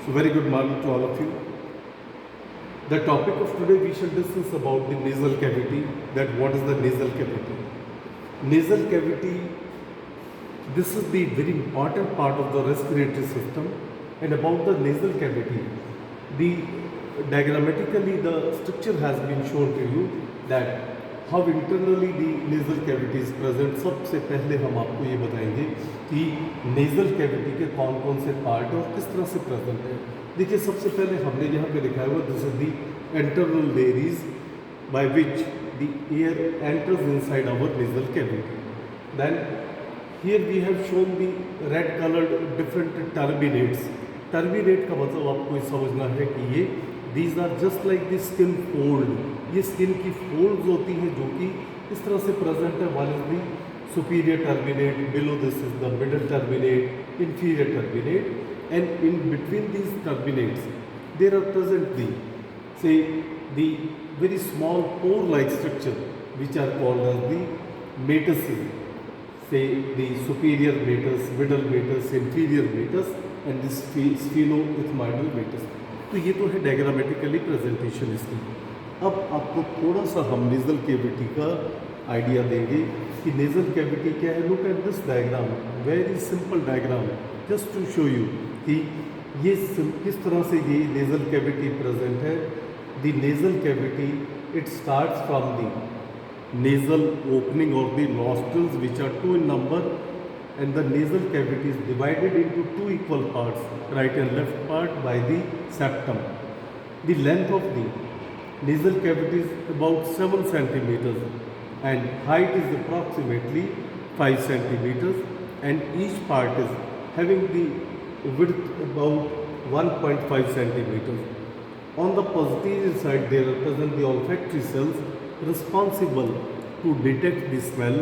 So very good morning to all of you. The topic of today we shall discuss about the nasal cavity, that what is the nasal cavity. Nasal cavity, this is the very important part of the respiratory system, and about the nasal cavity, the diagrammatically the structure has been shown to you that how internally the nasal cavity is present. सबसे पहले हम आपको ये बताएंगे कि nasal cavity के कौन कौन से पार्ट और किस तरह से प्रेजेंट है. देखिए सबसे पहले हमने यहाँ पे लिखा हुआ this is the internal layers by which the air enters inside our nasal cavity. Then here we have shown the red colored different turbinates. Turbinate का मतलब आपको ये समझना है कि ये these are just like the skin fold. ये skin की फोल्ड्स होती हैं जो कि इस तरह से प्रेजेंट है. One is the superior turbinate, below this is the middle turbinate, inferior turbinate, and in between these turbinates there are present the say the very small pore like structure which are called as the meatuses. Say the superior meatus, middle meatus, inferior meatus and this sphenoethmoidal meatus. तो ये तो है diagrammatically presentation इसकी. अब आपको थोड़ा सा हम नेजल कैविटी का आइडिया देंगे कि नेजल कैविटी क्या है. Look at this diagram, very simple diagram just to show you कि ये किस तरह से ये नेजल कैविटी प्रेजेंट है. The nasal cavity it starts from the nasal opening of the nostrils which are two in number, and the nasal cavity is divided into two equal parts, right and left part, by the septum. The length of the nasal cavity is about 7 centimeters and height is approximately 5 centimeters, and each part is having the width about 1.5 centimeters. On the posterior side there are present the olfactory cells responsible to detect the smell,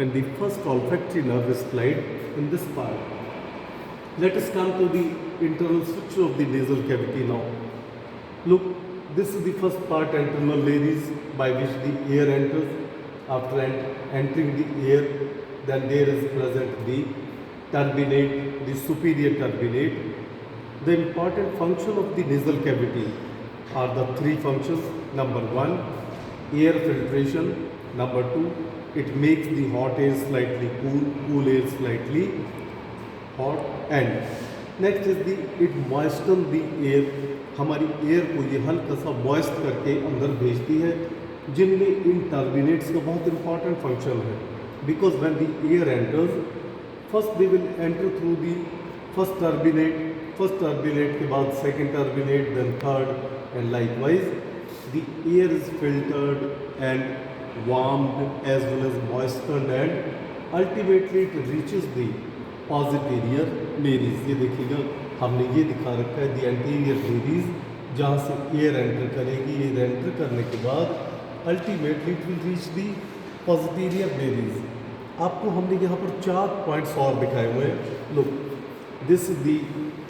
and the first olfactory nerve is supplied in this part. Let us come to the internal structure of the nasal cavity now. Look, this is the first part, internal layers by which the air enters. After entering the air, then there is present the turbinate, the superior turbinate. The important function of the nasal cavity are the three functions. Number one, air filtration. Number two, it makes the hot air slightly cool, cool air slightly hot, and next is the it moisten the air. हमारी air को ये हल्का सा moist करके अंदर भेजती है, जिनमें इन टर्बिनेट्स का बहुत इंपॉर्टेंट फंक्शन है. Because when the air enters, first they will enter through the first turbinate के बाद second turbinate, then third, and likewise the air is filtered and warmed as well as moistened, and ultimately it reaches the posterior layers. ये देखिएगा हमने ये दिखा रखा है the anterior layers, जहाँ से एयर एंटर करेगी. एयर एंटर करने के बाद ultimately it will reach the posterior layers. आपको हमने यहाँ पर 4 पॉइंट्स और दिखाए हुए हैं. Look, this is the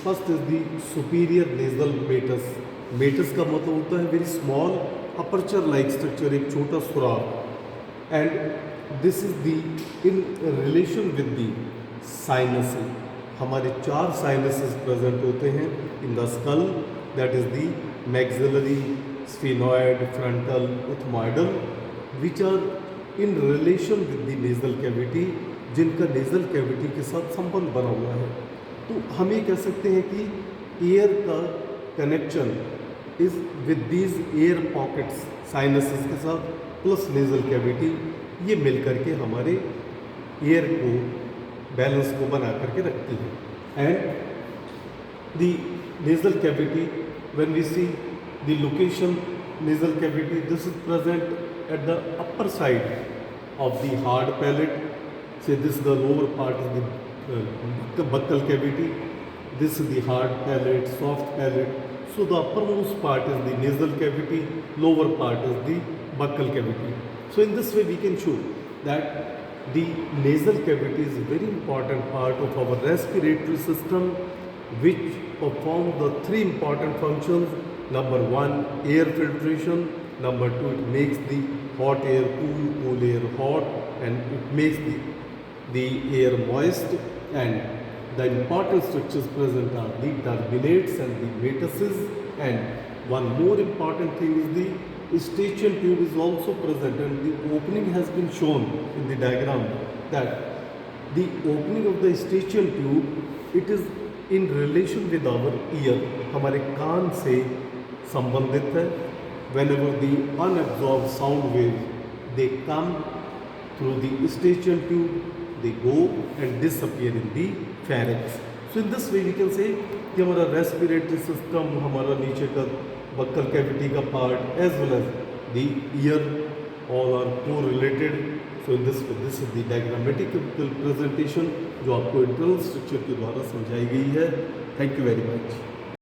first is the superior nasal meatus. Maytas का मतलब होता है very small aperture like structure, एक छोटा सुराख. And this is the in relation with the sinuses. हमारे 4 साइनसेस प्रेजेंट होते हैं in the skull, that is the maxillary, sphenoid, frontal, ethmoidal, which are in relation with the nasal cavity, जिनका nasal cavity के साथ संबंध बना हुआ है. तो हम ये कह सकते हैं कि एयर का connection is with these air pockets, sinuses के साथ प्लस नेजल कैविटी, ये मिल करके हमारे एयर को बैलेंस को बना करके रखती है. And the nasal cavity, when we see the location nasal cavity, this is present at the upper side of the hard palate. Say this the lower part of the buccal cavity. This is the hard palate, soft palate. So the uppermost part is the nasal cavity, lower part is the buccal cavity. So in this way we can show that the nasal cavity is a very important part of our respiratory system, which perform the 3 important functions. Number 1, air filtration. Number 2, it makes the hot air cool, cool air hot, and it makes the air moist. And The important structures present are the turbinates and the metaces, and one more important thing is the eustachian tube is also present, and the opening has been shown in the diagram that the opening of the eustachian tube, it is in relation with our ear, हमारे कान से संबंधित है. Whenever the unabsorbed sound waves, they come through the eustachian tube, they go and disappear in the pharynx. So in this way we can say कि हमारा respiratory system, हमारा नीचे का buccal cavity का part as well as the ear, all are correlated. So in this way, this is the diagrammatic presentation जो आपको internal structure के द्वारा समझाई गई है. Thank you very much.